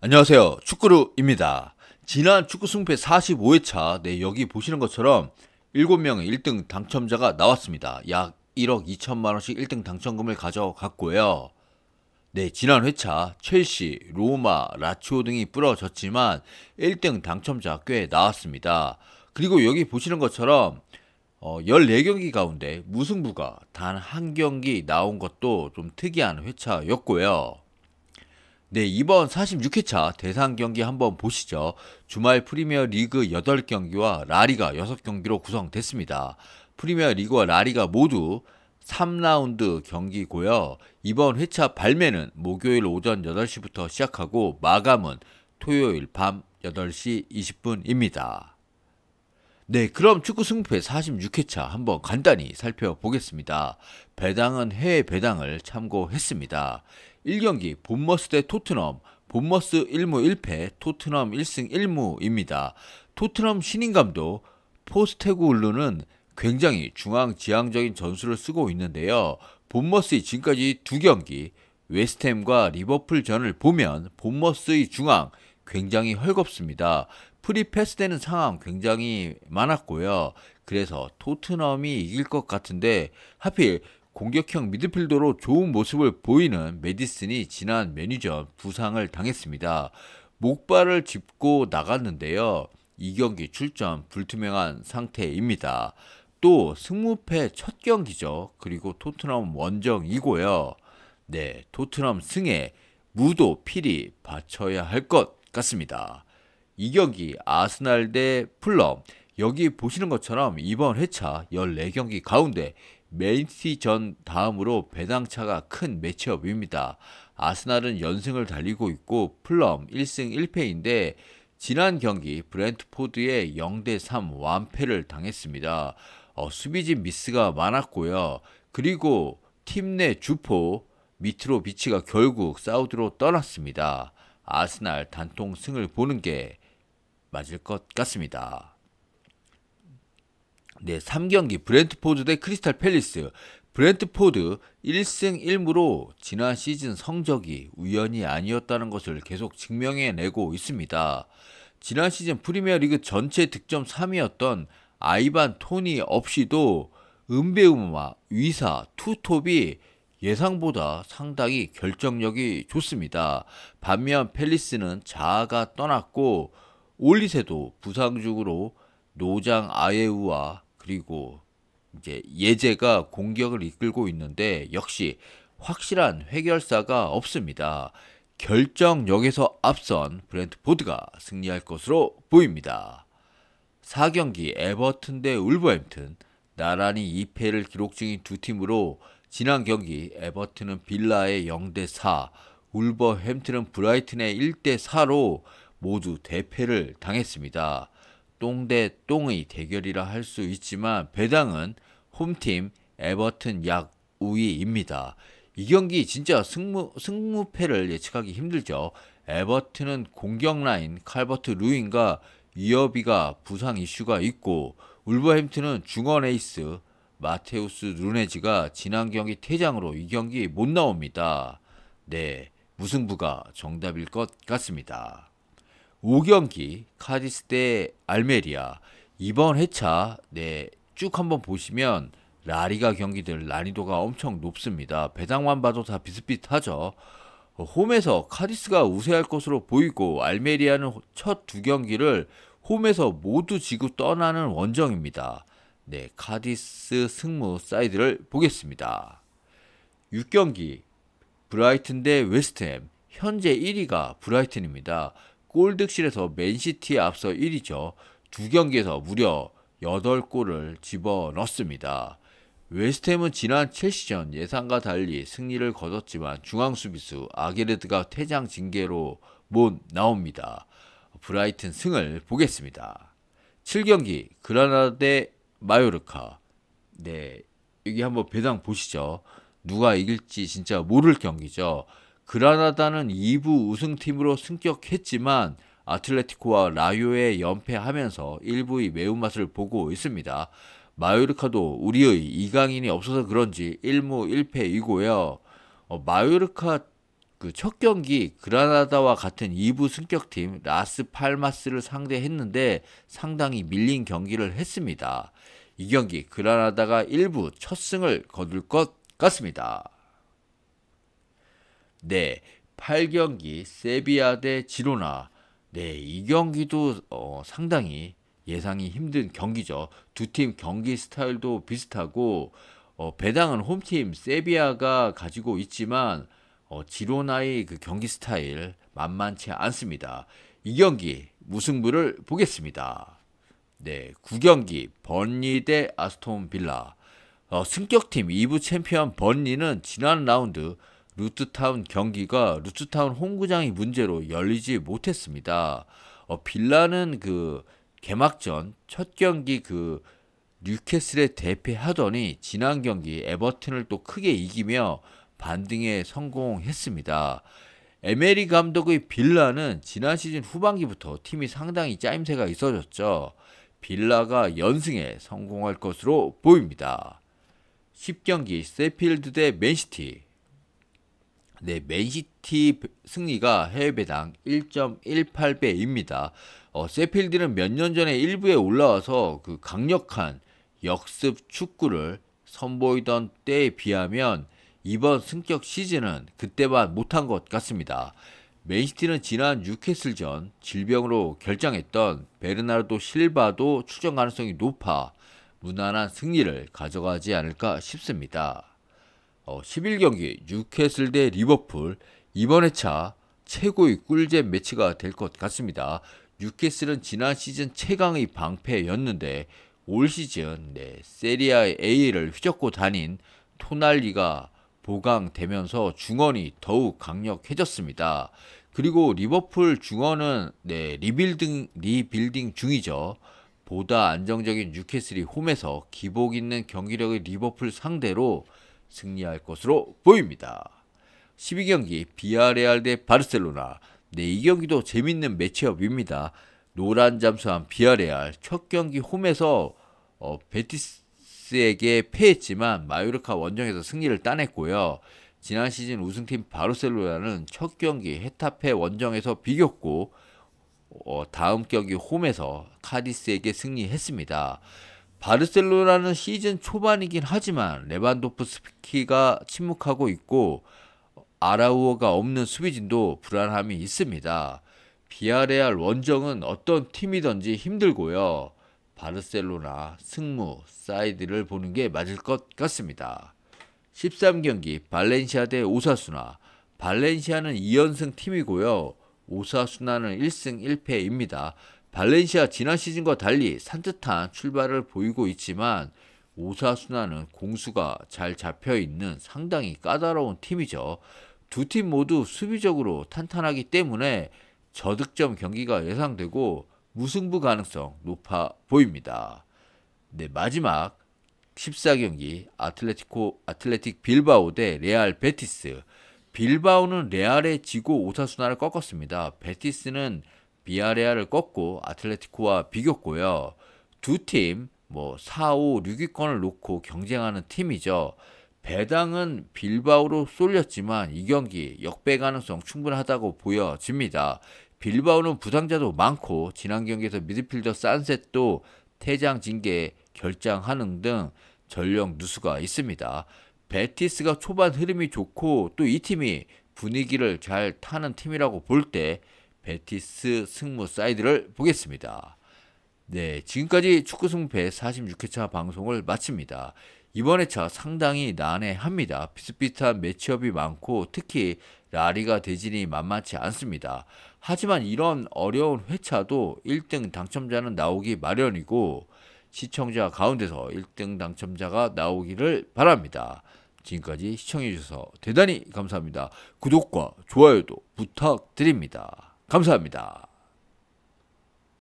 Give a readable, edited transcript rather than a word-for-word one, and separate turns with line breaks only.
안녕하세요. 축구루입니다. 지난 축구 승패 45회차, 여기 보시는 것처럼 7명의 1등 당첨자가 나왔습니다. 약 1억 2천만 원씩 1등 당첨금을 가져갔고요. 지난 회차 첼시, 로마, 라치오 등이 부러졌지만 1등 당첨자 꽤 나왔습니다. 그리고 여기 보시는 것처럼 14경기 가운데 무승부가 단 한 경기 나온 것도 좀 특이한 회차였고요. 이번 46회차 대상 경기 한번 보시죠. 주말 프리미어 리그 8경기와 라리가 6경기로 구성됐습니다. 프리미어 리그와 라리가 모두 3라운드 경기고요. 이번 회차 발매는 목요일 오전 8시부터 시작하고 마감은 토요일 밤 8시 20분입니다. 그럼 축구 승패 46회차 한번 간단히 살펴보겠습니다. 배당은 해외 배당을 참고했습니다. 1경기 본머스 대 토트넘, 본머스 1무 1패, 토트넘 1승 1무입니다. 토트넘 신인 감독 포스테고글루는 굉장히 중앙지향적인 전술을 쓰고 있는데요. 본머스의 지금까지 2경기 웨스트햄과 리버풀전을 보면 본머스의 중앙 굉장히 헐겁습니다. 프리패스되는 상황 굉장히 많았고요. 그래서 토트넘이 이길 것 같은데 하필 공격형 미드필더로 좋은 모습을 보이는 메디슨이 지난 메뉴전 부상을 당했습니다. 목발을 짚고 나갔는데요. 이 경기 출전 불투명한 상태입니다. 또 승무패 첫 경기죠. 그리고 토트넘 원정이고요. 토트넘 승에 무도 필히 바쳐야 할 것 같습니다. 이 경기 아스날 대 풀럼, 여기 보시는 것처럼 이번 회차 14경기 가운데 맨시티전 다음으로 배당차가 큰 매치업입니다. 아스날은 연승을 달리고 있고 풀럼 1승 1패인데 지난 경기 브렌트포드에 0대3 완패를 당했습니다. 수비진 미스가 많았고요. 그리고 팀 내 주포 미트로비치가 결국 사우디로 떠났습니다. 아스날 단통 승을 보는 게 맞을 것 같습니다. 3경기 브렌트포드 대 크리스탈 팰리스, 브렌트포드 1승 1무로 지난 시즌 성적이 우연이 아니었다는 것을 계속 증명해내고 있습니다. 지난 시즌 프리미어리그 전체 득점 3위였던 아이반 토니 없이도 은베우마, 위사, 투톱이 예상보다 상당히 결정력이 좋습니다. 반면 팰리스는 자아가 떠났고 올리세도 부상 중으로 노장 아예우와 그리고 이제 예제가 공격을 이끌고 있는데 역시 확실한 해결사가 없습니다. 결정력에서 앞선 브렌트포드가 승리할 것으로 보입니다. 4경기 에버튼 대 울버햄튼, 나란히 2패를 기록 중인 두 팀으로 지난 경기 에버튼은 빌라의 0대4, 울버햄튼은 브라이튼의 1대4로 모두 대패를 당했습니다. 똥 대 똥의 대결이라 할 수 있지만 배당은 홈팀 에버튼 약 우위입니다. 이 경기 진짜 승무패를 예측하기 힘들죠. 에버튼은 공격 라인 칼버트 루인과 이어비가 부상 이슈가 있고 울버햄튼은 중원 에이스 마테우스 누네즈가 지난 경기 퇴장으로 이 경기 못 나옵니다. 무승부가 정답일 것 같습니다. 5경기 카디스 대 알메리아, 이번 회차 쭉 한번 보시면 라리가 경기들 난이도가 엄청 높습니다. 배당만 봐도 다 비슷비슷하죠. 홈에서 카디스가 우세할 것으로 보이고 알메리아는 첫 2경기를 홈에서 모두 지고 떠나는 원정입니다. 카디스 승무 사이드를 보겠습니다. 6경기 브라이튼 대 웨스트햄, 현재 1위가 브라이튼입니다. 골득실에서 맨시티에 앞서 1위죠. 2경기에서 무려 8골을 집어넣습니다. 웨스트햄은 지난 첼시전 예상과 달리 승리를 거뒀지만 중앙수비수 아게르드가 퇴장 징계로 못 나옵니다. 브라이튼 승을 보겠습니다. 7경기 그라나다 대 마요르카, 여기 한번 배당 보시죠. 누가 이길지 진짜 모를 경기죠. 그라나다는 2부 우승팀으로 승격했지만 아틀레티코와 라요에 연패하면서 1부의 매운맛을 보고 있습니다. 마요르카도 우리의 이강인이 없어서 그런지 1무 1패이고요. 마요르카 그 첫 경기 그라나다와 같은 2부 승격팀 라스 팔마스를 상대했는데 상당히 밀린 경기를 했습니다. 이 경기 그라나다가 1부 첫 승을 거둘 것 같습니다. 네, 8경기 세비야 대 지로나. 네, 이 경기도 상당히 예상이 힘든 경기죠. 두 팀 경기 스타일도 비슷하고 배당은 홈팀 세비야가 가지고 있지만 지로나의 그 경기 스타일 만만치 않습니다. 이 경기 무승부를 보겠습니다. 네, 9경기 번리 대 아스톤 빌라. 승격팀 2부 챔피언 번리는 지난 라운드 루트타운 경기가 루트타운 홈구장이 문제로 열리지 못했습니다. 빌라는 그 개막전 첫 경기 그 뉴캐슬에 대패하더니 지난 경기 에버튼을 또 크게 이기며 반등에 성공했습니다. 에메리 감독의 빌라는 지난 시즌 후반기부터 팀이 상당히 짜임새가 있어졌죠. 빌라가 연승에 성공할 것으로 보입니다. 10경기 세필드 대 맨시티. 네, 맨시티 승리가 해외 배당 1.18배입니다. 세필드는 몇 년 전에 1부에 올라와서 그 강력한 역습 축구를 선보이던 때에 비하면 이번 승격 시즌은 그때만 못한 것 같습니다. 맨시티는 지난 뉴캐슬전 질병으로 결장했던 베르나르도 실바도 출전 가능성이 높아 무난한 승리를 가져가지 않을까 싶습니다. 11경기 뉴캐슬 대 리버풀. 이번 회차 최고의 꿀잼 매치가 될 것 같습니다. 뉴캐슬은 지난 시즌 최강의 방패였는데 올 시즌 세리아 A를 휘젓고 다닌 토날리가 보강되면서 중원이 더욱 강력해졌습니다. 그리고 리버풀 중원은 리빌딩 중이죠. 보다 안정적인 뉴캐슬이 홈에서 기복 있는 경기력의 리버풀 상대로 승리할 것으로 보입니다. 12경기 비아레알 대 바르셀로나. 네, 이 경기도 재밌는 매치업입니다. 노란 잠수함 비아레알 첫 경기 홈에서 베티스에게 패했지만 마요르카 원정에서 승리를 따냈고요. 지난 시즌 우승팀 바르셀로나는 첫 경기 헤타페 원정에서 비겼고 다음 경기 홈에서 카디스에게 승리했습니다. 바르셀로나는 시즌 초반이긴 하지만 레반도프스키가 침묵하고 있고 아라우어가 없는 수비진도 불안함이 있습니다. 비아레알 원정은 어떤 팀이든지 힘들고요. 바르셀로나 승무 사이드를 보는 게 맞을 것 같습니다. 13경기 발렌시아 대 오사수나. 발렌시아는 2연승 팀이고요. 오사수나는 1승 1패입니다. 발렌시아 지난 시즌과 달리 산뜻한 출발을 보이고 있지만 오사수나는 공수가 잘 잡혀있는 상당히 까다로운 팀이죠. 두 팀 모두 수비적으로 탄탄하기 때문에 저득점 경기가 예상되고 무승부 가능성 높아 보입니다. 네, 마지막 14경기 아틀레틱 빌바오 대 레알 베티스. 빌바오는 레알에 지고 오사수나를 꺾었습니다. 베티스는 비아레알을 꺾고 아틀레티코와 비겼고요. 두 팀 4, 5, 6위권을 놓고 경쟁하는 팀이죠. 배당은 빌바오로 쏠렸지만 이 경기 역배 가능성 충분하다고 보여집니다. 빌바오는 부상자도 많고 지난 경기에서 미드필더 산셋도 퇴장 징계 결장하는 등 전력 누수가 있습니다. 베티스가 초반 흐름이 좋고 또 이 팀이 분위기를 잘 타는 팀이라고 볼 때 베티스 승무 사이드를 보겠습니다. 네, 지금까지 축구 승패 46회차 방송을 마칩니다. 이번 회차 상당히 난해합니다. 비슷비슷한 매치업이 많고 특히 라리가 대진이 만만치 않습니다. 하지만 이런 어려운 회차도 1등 당첨자는 나오기 마련이고 시청자 가운데서 1등 당첨자가 나오기를 바랍니다. 지금까지 시청해주셔서 대단히 감사합니다. 구독과 좋아요도 부탁드립니다. 감사합니다.